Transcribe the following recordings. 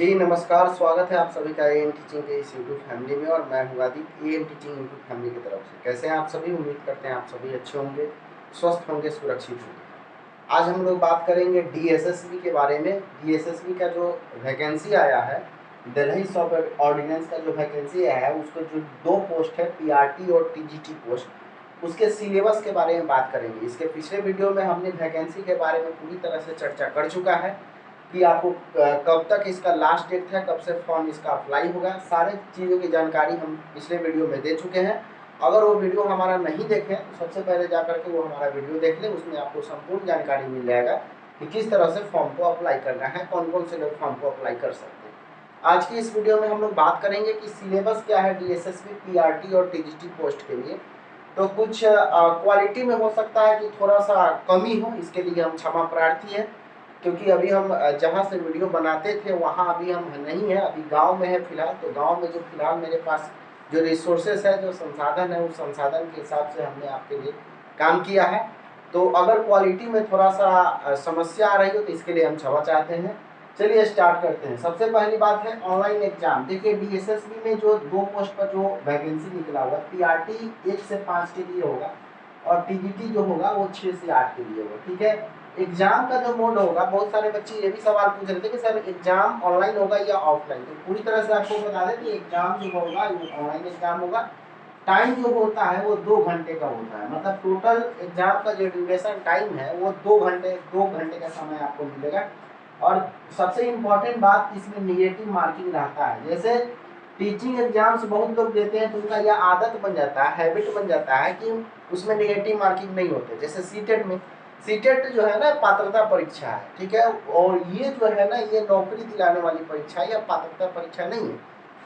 जी नमस्कार, स्वागत है आप सभी का एएन टीचिंग के इस यूट्यूब फैमिली में और मैं हूँ Aditya AN teaching YouTube family की तरफ से। कैसे हैं आप सभी? उम्मीद करते हैं आप सभी अच्छे होंगे, स्वस्थ होंगे, सुरक्षित होंगे। आज हम लोग बात करेंगे डीएसएसबी के बारे में। डीएसएसबी का जो वैकेंसी आया है, दिल्ली सब ऑर्डिनेंस का जो वैकेंसी आया है, उसको जो 2 पोस्ट है पीआरटी और टीजीटी पोस्ट, उसके सिलेबस के बारे में बात करेंगे। इसके पिछले वीडियो में हमने वैकेंसी के बारे में पूरी तरह से चर्चा कर चुका है कि आपको कब तक इसका लास्ट डेट है, कब से फॉर्म इसका अप्लाई होगा, सारे चीज़ों की जानकारी हम पिछले वीडियो में दे चुके हैं। अगर वो वीडियो हमारा नहीं देखें तो सबसे पहले जा करके वो हमारा वीडियो देख लें, उसमें आपको संपूर्ण जानकारी मिल जाएगा कि किस तरह से फॉर्म को अप्लाई करना है, कौन कौन से लोग फॉर्म को अप्लाई कर सकते हैं। आज की इस वीडियो में हम लोग बात करेंगे कि सिलेबस क्या है डीएसएसबी, पीआरटी और टीजीटी पोस्ट के लिए। तो कुछ क्वालिटी में हो सकता है कि थोड़ा सा कमी हो, इसके लिए हम क्षमा प्रार्थी हैं, क्योंकि अभी हम जहाँ से वीडियो बनाते थे वहाँ अभी हम नहीं हैं, अभी गांव में है फिलहाल। तो गांव में जो फिलहाल मेरे पास जो रिसोर्सेस है, जो संसाधन है, उस संसाधन के हिसाब से हमने आपके लिए काम किया है। तो अगर क्वालिटी में थोड़ा सा समस्या आ रही हो तो इसके लिए हम क्षमा चाहते हैं। चलिए स्टार्ट करते हैं। सबसे पहली बात है ऑनलाइन एग्जाम। देखिए डीएसएसबी में जो 2 पोस्ट पर जो वैकेंसी निकला हुआ है, पीआरटी 1 से 5 के लिए होगा और टीजीटी जो होगा वो 6 से 8 के लिए होगा। ठीक है। एग्जाम का जो मोड होगा, बहुत सारे बच्चे ये भी सवाल पूछ रहे थे कि सर एग्जाम ऑनलाइन होगा या ऑफलाइन। तो पूरी तरह से आपको बता दें कि एग्जाम जो होगा वो ऑनलाइन एग्जाम होगा। टाइम जो होता है वो 2 घंटे का होता है, मतलब टोटल एग्जाम का जो ड्यूरेशन टाइम है वो 2 घंटे का समय आपको मिलेगा। और सबसे इम्पोर्टेंट बात, इसमें निगेटिव मार्किंग रहता है। जैसे टीचिंग एग्जाम्स बहुत लोग देते हैं तो उनका यह आदत बन जाता है, हैबिट बन जाता है कि उसमें निगेटिव मार्किंग नहीं होते। जैसे सीटेट में, सीटेट जो है ना पात्रता परीक्षा है, ठीक है, और ये जो है ना ये नौकरी दिलाने वाली परीक्षा है या पात्रता परीक्षा नहीं है।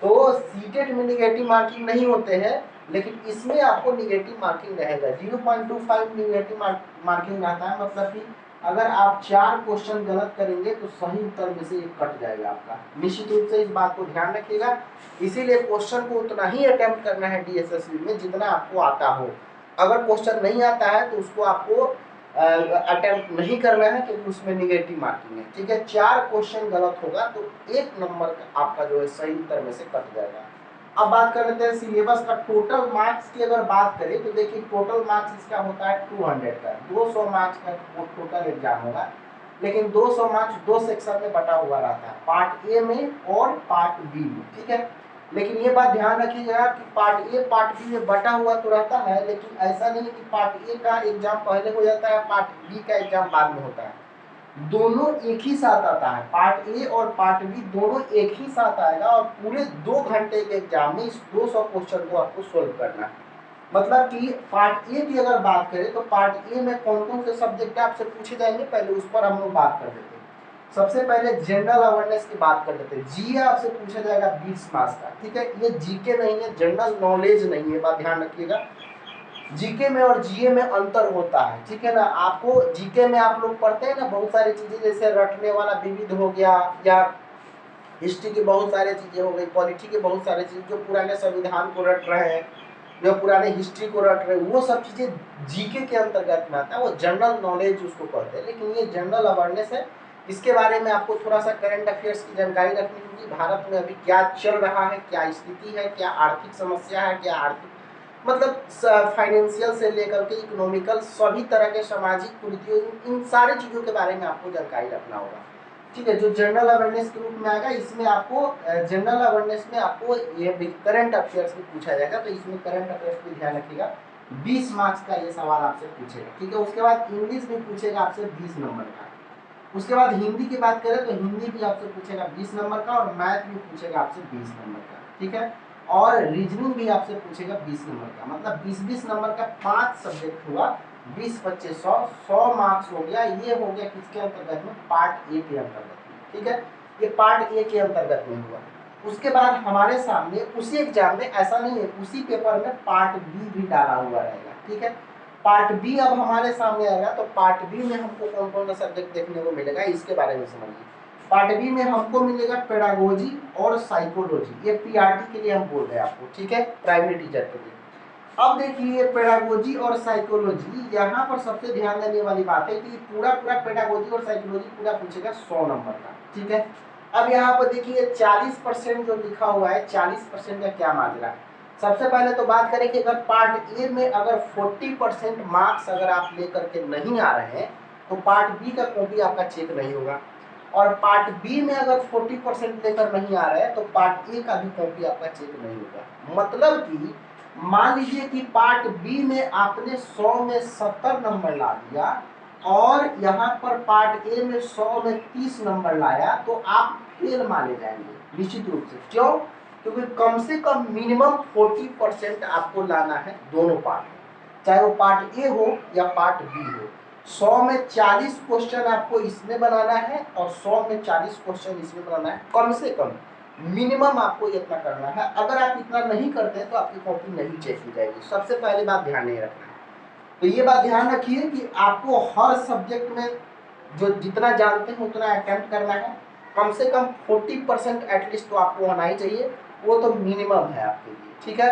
तो सीटेट में निगेटिव मार्किंग नहीं होते हैं, लेकिन इसमें आपको निगेटिव मार्किंग रहेगा। 0.25 निगेटिव मार्किंग रहता है, मतलब कि अगर आप 4 क्वेश्चन गलत करेंगे तो सही उत्तर में से 1 कट जाएगा आपका। निश्चित रूप से इस बात को ध्यान रखिएगा। इसीलिए क्वेश्चन को उतना ही अटेम्प्ट करना है डीएसएसबी में जितना आपको आता हो। अगर क्वेश्चन नहीं आता है तो उसको आपको अटेम्प्ट नहीं करना है, क्योंकि उसमें निगेटिव मार्किंग है। ठीक है, 4 क्वेश्चन गलत होगा तो 1 नंबर का आपका जो है सही उत्तर में से कट जाएगा। अब बात कर लेते हैं सिलेबस का। टोटल मार्क्स की अगर बात करें तो देखिए टोटल मार्क्स इसका होता है 200 का, 200 मार्क्स का टोटल एग्जाम होगा। लेकिन 200 मार्क्स 2 सेक्शन में बटा हुआ रहता है, पार्ट ए में और पार्ट बी में। ठीक है, लेकिन ये बात ध्यान रखिएगा कि पार्ट ए पार्ट बी में बटा हुआ तो रहता है, लेकिन ऐसा नहीं कि पार्ट ए का एग्जाम पहले हो जाता है, पार्ट बी का एग्जाम बाद में होता है। दोनों एक ही साथ आता है, पार्ट ए और पार्ट बी दोनों एक ही साथ आएगा और पूरे 2 घंटे के एग्जाम में इस 200 क्वेश्चन को आपको सोल्व करना है। मतलब कि पार्ट ए की अगर बात करें तो पार्ट ए में कौन कौन से सब्जेक्ट आपसे पूछे जाएंगे, पहले उस पर हम लोग बात कर लेते हैं। सबसे पहले जनरल अवेयरनेस की बात कर लेते हैं। जीए आपसे पूछा जाएगा 20 मार्क्स का। ठीक है, ये जीके नहीं है, जनरल नॉलेज नहीं है, बात ध्यान रखिएगा। जीके में और जीए में अंतर होता है, ठीक है ना। आपको जीके में आप लोग पढ़ते हैं ना बहुत सारी चीजें, जैसे रटने वाला विविध हो गया, या हिस्ट्री की बहुत सारी चीजें हो गई, पॉलिटी के बहुत सारी चीजें, जो पुराने संविधान को रट रहे हैं, जो पुराने हिस्ट्री को रट रहे हैं, वो सब चीजें जीके के अंतर्गत में आता है, वो जनरल नॉलेज उसको कहते हैं। लेकिन ये जनरल अवेयरनेस है, इसके बारे में आपको थोड़ा सा करंट अफेयर्स की जानकारी रखनी होगी। भारत में अभी क्या चल रहा है, क्या स्थिति है, क्या आर्थिक समस्या है, क्या आर्थिक मतलब फाइनेंशियल से लेकर के इकोनॉमिकल सभी तरह के सामाजिक कुरीतियों, इन सारी चीज़ों के बारे में आपको जानकारी रखना होगा। ठीक है, जो जनरल अवेयरनेस के रूप में आएगा, इसमें आपको जनरल अवेयरनेस में आपको ये करंट अफेयर्स भी पूछा जाएगा, तो इसमें करंट अफेयर्स भी ध्यान रखिएगा। 20 मार्क्स का ये सवाल आपसे पूछेगा। ठीक है, उसके बाद इंग्लिश भी पूछेगा आपसे 20 नंबर का। उसके बाद हिंदी की बात करें तो हिंदी भी आपसे पूछेगा 20 नंबर का, और मैथ भी पूछेगा आपसे 20 नंबर का। ठीक है, और रीजनिंग भी आपसे पूछेगा 20 नंबर का, मतलब 20-20 नंबर का 5 सब्जेक्ट हुआ, 20 25 100 मार्क्स हो गया। ये हो गया किसके अंतर्गत में, पार्ट ए के अंतर्गत में। ठीक है, ये पार्ट ए के अंतर्गत में हुआ। उसके बाद हमारे सामने उसी एग्जाम में, ऐसा नहीं है, उसी पेपर में पार्ट बी भी डाला हुआ रहेगा। ठीक है, पार्ट बी अब हमारे सामने आएगा, तो पार्ट बी में हमको कौन कौन सा सब्जेक्ट देखने को मिलेगा इसके बारे में समझिए। पार्ट बी में हमको मिलेगा पेडागोजी और साइकोलॉजी, ये पीआरटी के लिए हम बोल रहे हैं आपको। ठीक है, प्राइमरी टीचर के लिए। अब देखिए पेडागोजी और साइकोलॉजी, यहाँ पर सबसे ध्यान देने वाली बात है कि पूरा पेडागोजी और साइकोलॉजी पूरा पूछेगा 100 नंबर का। ठीक है, अब यहाँ पर देखिए 40% जो लिखा हुआ है, 40% का क्या माजरा है। सबसे पहले तो बात करें कि अगर पार्ट ए में अगर 40% मार्क्स अगर आप लेकर के नहीं आ रहे हैं तो पार्ट बी का कॉपी आपका चेक नहीं होगा, और पार्ट बी में अगर 40% लेकर नहीं आ रहे हैं तो पार्ट ए का भी कॉपी आपका चेक नहीं होगा। मतलब कि मान लीजिए कि पार्ट बी में आपने 100 में 70 नंबर ला दिया और यहाँ पर पार्ट ए में 100 में 30 नंबर लाया तो आप फेल माने जाएंगे निश्चित रूप से। क्यों? क्योंकि कम से कम मिनिमम 40% आपको लाना है दोनों पार्ट में, चाहे वो पार्ट ए हो या पार्ट बी हो। 100 में 40 क्वेश्चन आपको इसमें बनाना है और 100 में 40 क्वेश्चन इसमें बनाना है, कम से कम मिनिमम आपको इतना करना है। अगर आप इतना नहीं करते हैं तो आपकी कॉपी नहीं चेक की जाएगी। सबसे पहले बात ध्यान नहीं रखना है, तो ये बात ध्यान रखिए कि आपको हर सब्जेक्ट में जो जितना जानते हैं उतना अटेम्प्ट करना है। कम से कम 40% एटलीस्ट तो आपको होना ही चाहिए, वो तो मिनिमम है आपके लिए, ठीक है।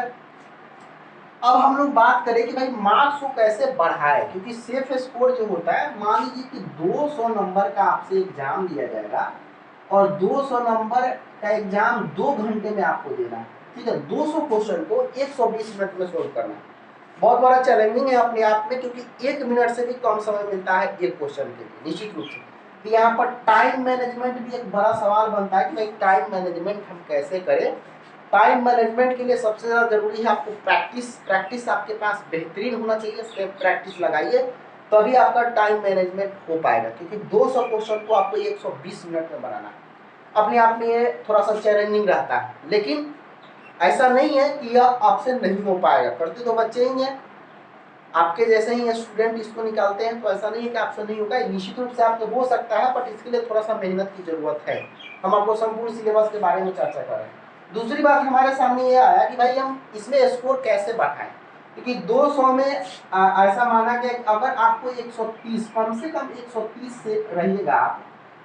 अब हम लोग बात करें कि भाई मार्क्स को कैसे बढ़ाए, क्योंकि सेफ स्कोर जो होता है, मान लीजिए कि 200 नंबर का आपसे एग्जाम लिया जाएगा और 200 नंबर का एग्जाम 2 घंटे में आपको देना है, ठीक है। 200 क्वेश्चन को 120 मिनट में सोल्व करना है। बहुत बड़ा चैलेंजिंग है अपने आप में, क्योंकि 1 मिनट से भी कम समय मिलता है एक क्वेश्चन के लिए निश्चित रूप से। तो यहाँ पर टाइम मैनेजमेंट भी एक बड़ा सवाल बनता है कि भाई टाइम मैनेजमेंट हम कैसे करें। टाइम मैनेजमेंट के लिए सबसे ज़्यादा जरूरी है आपको प्रैक्टिस आपके पास बेहतरीन होना चाहिए। उसके प्रैक्टिस लगाइए तभी आपका टाइम मैनेजमेंट हो पाएगा, क्योंकि 200 क्वेश्चन को आपको 120 मिनट में बनाना है। अपने आप में ये थोड़ा सा चैलेंजिंग रहता है, लेकिन ऐसा नहीं है कि यह आपसे नहीं हो पाएगा। करते तो बच्चे ही हैं, आपके जैसे ही स्टूडेंट इसको निकालते हैं, तो ऐसा नहीं है कि आपसे नहीं होगा। निश्चित रूप से आपसे हो सकता है, बट इसके लिए थोड़ा सा मेहनत की जरूरत है। हम आपको संपूर्ण सिलेबस के बारे में चर्चा कर रहे हैं। दूसरी बात हमारे सामने ये आया कि भाई हम इसमें स्कोर कैसे बढ़ाएं, क्योंकि 200 में ऐसा माना गया कि अगर आपको 130 कम से कम 130 से रहिएगा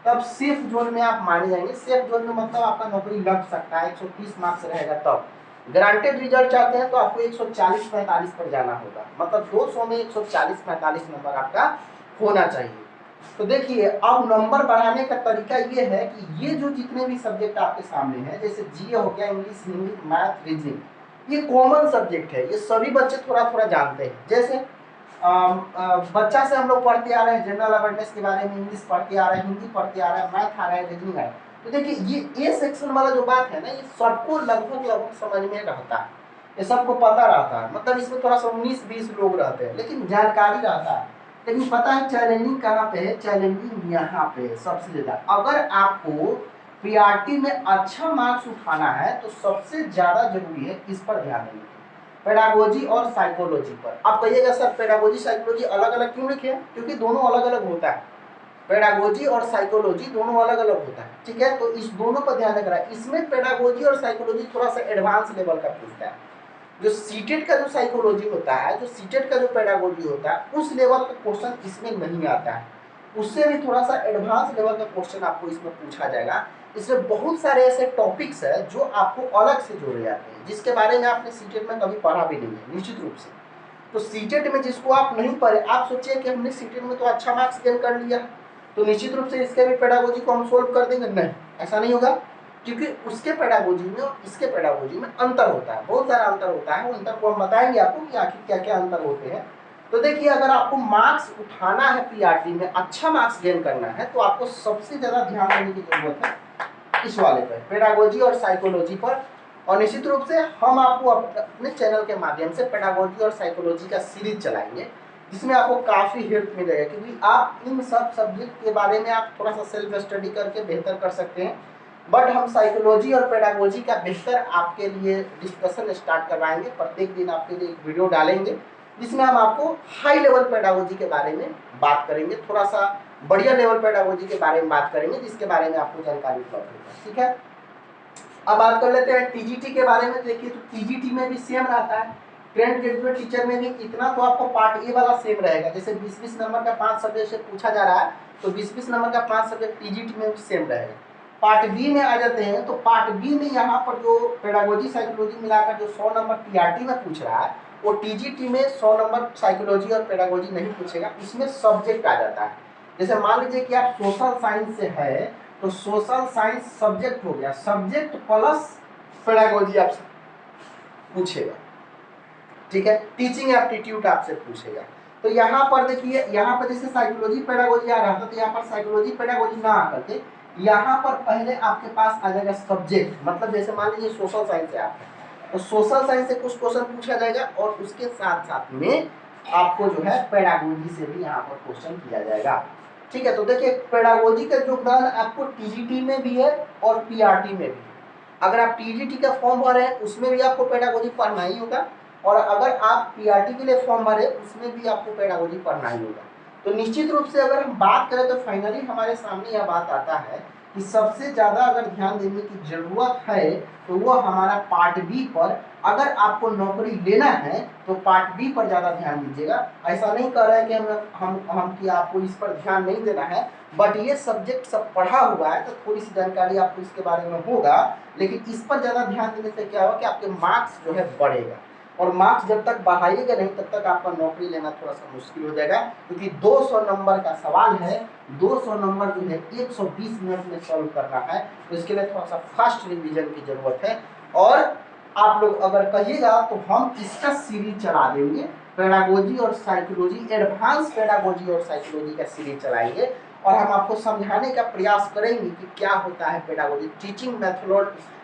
तब सेफ जोन में आप माने जाएंगे। सेफ जोन में मतलब आपका नौकरी लग सकता है, 130 मार्क्स रहेगा तब। ग्रांटेड रिजल्ट चाहते हैं तो आपको 140-45 पर जाना होगा, मतलब 200 में 140-45 नंबर आपका होना चाहिए। तो देखिए अब नंबर बढ़ाने का तरीका ये है कि ये जो जितने भी सब्जेक्ट आपके सामने हैं, जैसे जीए हो गया, इंग्लिश, हिंदी, मैथ, रीजनिंग, ये कॉमन सब्जेक्ट है, ये सभी बच्चे थोड़ा थोड़ा जानते हैं। जैसे बच्चा से हम लोग पढ़ते आ रहे हैं जनरल अवेयरनेस के बारे में, इंग्लिश पढ़ते आ रहे हैं, हिंदी पढ़ते आ रहे हैं, मैथ आ रहा है, रीजनिंग आ रहा है। तो देखिए ये ए सेक्शन वाला जो बात है ना, ये सबको लगभग समझ में रहता है, ये सबको पता रहता है। मतलब इसमें थोड़ा सा 19-20 लोग रहते हैं, लेकिन जानकारी रहता है। लेकिन पता है चैलेंजिंग कहाँ पे है? चैलेंजिंग यहाँ पे है सबसे ज्यादा। अगर आपको पीआरटी में अच्छा मार्क्स उठाना है तो सबसे ज्यादा जरूरी है इस पर ध्यान देना, पेडागोजी और साइकोलॉजी पर। आप कहिएगा सर पेडागोजी साइकोलॉजी अलग अलग क्यों लिखे हैं? क्योंकि दोनों अलग अलग होता है, पेडागोजी और साइकोलॉजी दोनों अलग अलग होता है, ठीक है। तो इस दोनों पर ध्यान रखना है। इसमें पेडागोजी और साइकोलॉजी थोड़ा सा एडवांस लेवल का पूछता है। जो सीटेट का जो साइकोलॉजी होता है, जो सीटेट का जो पेडागोजी होता है, उस लेवल का क्वेश्चन इसमें नहीं आता है। उससे भी थोड़ा सा एडवांस लेवल का क्वेश्चन आपको इसमें पूछा जाएगा। इसमें बहुत सारे ऐसे टॉपिक्स है जो आपको अलग से जोड़े जाते हैं, जिसके बारे में आपने सीटेट में कभी पढ़ा भी नहीं है निश्चित रूप से। तो सीटेट में जिसको आप नहीं पढ़े, आप सोचिए कि हमने सीटेट में तो अच्छा मार्क्स गेन कर लिया तो निश्चित रूप से इसके भी पेडागोजी को हम सोल्व कर देंगे, नहीं, ऐसा नहीं होगा। क्योंकि उसके पेडागोजी में और इसके पेडागोजी में अंतर होता है, बहुत सारा अंतर होता है। वो अंतर को हम बताएंगे आपको कि आखिर क्या क्या अंतर होते हैं। तो देखिए अगर आपको मार्क्स उठाना है पीआरटी में, अच्छा मार्क्स गेन करना है, तो आपको सबसे ज्यादा ध्यान देने की जरूरत है इस वाले पर, पेडागोजी और साइकोलॉजी पर। और निश्चित रूप से हम आपको अपने चैनल के माध्यम से पेडागोजी और साइकोलॉजी का सीरीज चलाएंगे, जिसमें आपको काफी हेल्प मिलेगा, क्योंकि आप इन सब सब्जेक्ट के बारे में आप थोड़ा सा सेल्फ स्टडी करके बेहतर कर सकते हैं। बट हम साइकोलॉजी और पेडागोजी का बेहतर आपके लिए डिस्कशन स्टार्ट करवाएंगे। प्रत्येक दिन आपके लिए एक वीडियो डालेंगे जिसमें हम आपको हाई लेवल पेडागोजी के बारे में बात करेंगे, थोड़ा सा बढ़िया लेवल पेडागोजी के बारे में बात करेंगे, जिसके बारे में आपको जानकारी उपलब्ध होगा, ठीक है। अब बात कर लेते हैं टीजीटी के बारे में। देखिए तो टीजीटी में भी सेम रहता है, ट्रेंड ग्रेजुएट टीचर में भी इतना तो आपको पार्ट ए वाला सेम रहेगा। जैसे 20-20 नंबर का 5 सब्जेक्ट से पूछा जा रहा है, तो 20-20 नंबर का 5 सब्जेक्ट टीजीटी में भी सेम रहेगा। पार्ट बी में आ जाते हैं, तो पार्ट बी में यहाँ पर जो पेडागोजी साइकोलॉजी मिलाकर जो 100 नंबर पीआरटी में पूछ रहा है, वो टीजीटी में 100 नंबर साइकोलॉजी और पेडागोजी नहीं पूछेगा, इसमें सब्जेक्ट आ जाता है। जैसे मान लीजिए कि आप सोशल साइंस से है तो सोशल साइंस सब्जेक्ट हो गया, सब्जेक्ट प्लस पेडागोजी आपसे पूछेगा, ठीक है। टीचिंग एप्टीट्यूड आपसे पूछेगा। तो यहाँ पर देखिए, यहाँ पर जैसे साइकोलॉजी पेडागोजी आ रहा था, तो यहाँ पर साइकोलॉजी पेडागोजी ना आकर के यहाँ पर पहले आपके पास आ जाएगा सब्जेक्ट, मतलब जैसे मान लीजिए सोशल साइंस है आपका, तो सोशल साइंस से कुछ क्वेश्चन पूछा जाएगा और उसके साथ साथ में आपको जो है पेडागोजी से भी यहाँ पर क्वेश्चन किया जाएगा, ठीक है। तो देखिए पेडागोजी का योगदान आपको टीजीटी में भी है और पीआरटी में भी है। अगर आप टीजीटी का फॉर्म भरे हैं उसमें भी आपको पेडागोजी पढ़ना ही होगा, और अगर आप पीआरटी के लिए फॉर्म भरे उसमें भी आपको पेडागोजी पढ़ना ही होगा। तो निश्चित रूप से अगर हम बात करें तो फाइनली हमारे सामने यह बात आता है कि सबसे ज़्यादा अगर ध्यान देने की ज़रूरत है तो वो हमारा पार्ट बी पर, अगर आपको नौकरी लेना है तो पार्ट बी पर ज़्यादा ध्यान दीजिएगा। ऐसा नहीं कर रहे हैं कि हम कि आपको इस पर ध्यान नहीं देना है, बट ये सब्जेक्ट सब पढ़ा हुआ है तो थोड़ी सी जानकारी आपको इसके बारे में होगा, लेकिन इस पर ज़्यादा ध्यान देने से क्या होगा कि आपके मार्क्स जो है बढ़ेगा, और मार्क्स जब तक बढ़ाइएगा नहीं तब तक आपका नौकरी लेना थोड़ा सा मुश्किल हो जाएगा, क्योंकि 200 नंबर का सवाल है, 200 नंबर जो है 120 मिनट में सॉल्व करना है, तो इसके लिए थोड़ा सा फास्ट रिवीजन की जरूरत है। और आप लोग अगर कहिएगा तो हम इसका सीरीज चला देंगे, पेडागोजी और साइकोलॉजी, एडवांस पेडागोजी और साइकोलॉजी का सीरीज चलाएंगे, और हम आपको समझाने का प्रयास करेंगे कि क्या होता है पेडागोजी, टीचिंग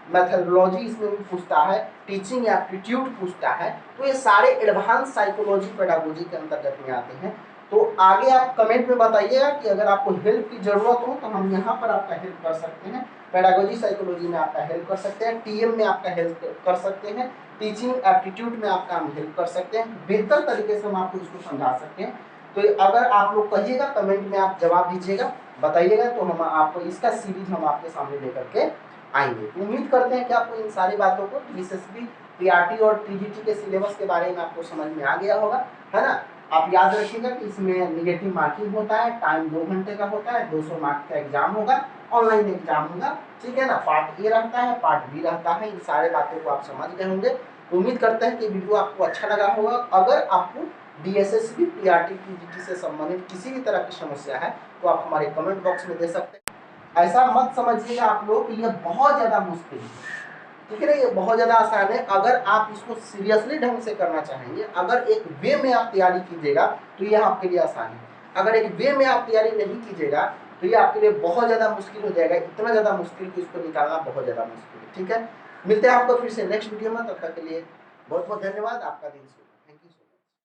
मेथोडोलॉजी इसमें भी पूछता है, टीचिंग एप्टीट्यूड पूछता है, तो ये सारे एडवांस साइकोलॉजी पेडागोजी के अंतर्गत में आते हैं। तो आगे आप कमेंट में बताइएगा कि अगर आपको हेल्प की जरूरत हो तो हम यहाँ पर आपका हेल्प कर सकते हैं, पेडागोजी साइकोलॉजी में आपका हेल्प कर सकते हैं, टीएम में आपका हेल्प कर सकते हैं, टीचिंग एप्टीट्यूड में आपका हम हेल्प कर सकते हैं, बेहतर तरीके से हम आपको इसको समझा सकते हैं। तो अगर आप लोग कहिएगा कमेंट में आप जवाब दीजिएगा, बताइएगा, तो हम आपको इसका सीरीज हम आपके सामने लेकर के आएंगे। उम्मीद करते हैं कि आपको इन सारी बातों को एसएसबी, पीआरटी और टीजीटी के सिलेबस के बारे में आपको समझ में आ गया होगा, है ना। आप याद रखिएगा कि इसमें निगेटिव मार्किंग होता है, टाइम 2 घंटे का होता है, 200 मार्क्स का एग्जाम होगा, ऑनलाइन एग्जाम होगा, ठीक है ना। पार्ट ए रहता है, पार्ट बी रहता है, इन सारे बातों को आप समझ गए होंगे। उम्मीद करते हैं कि वीडियो आपको अच्छा लगा होगा। अगर आपको डीएसएसबी, पीआरटी, टीजीटी से संबंधित किसी भी तरह की समस्या है तो आप हमारे कमेंट बॉक्स में दे सकते हैं। ऐसा मत समझिएगा आप लोग कि ये बहुत ज़्यादा मुश्किल है, ठीक है ना, ये बहुत ज़्यादा आसान है। अगर आप इसको सीरियसली ढंग से करना चाहेंगे, अगर एक वे में आप तैयारी कीजिएगा तो ये आपके लिए आसान है। अगर एक वे में आप तैयारी नहीं कीजिएगा तो ये आपके लिए बहुत ज़्यादा मुश्किल हो जाएगा, इतना ज़्यादा मुश्किल कि इसको निकालना बहुत ज़्यादा मुश्किल है, ठीक है। मिलते हैं आपको फिर से नेक्स्ट वीडियो में, तब तक के लिए बहुत बहुत धन्यवाद। आपका दिन शुभ।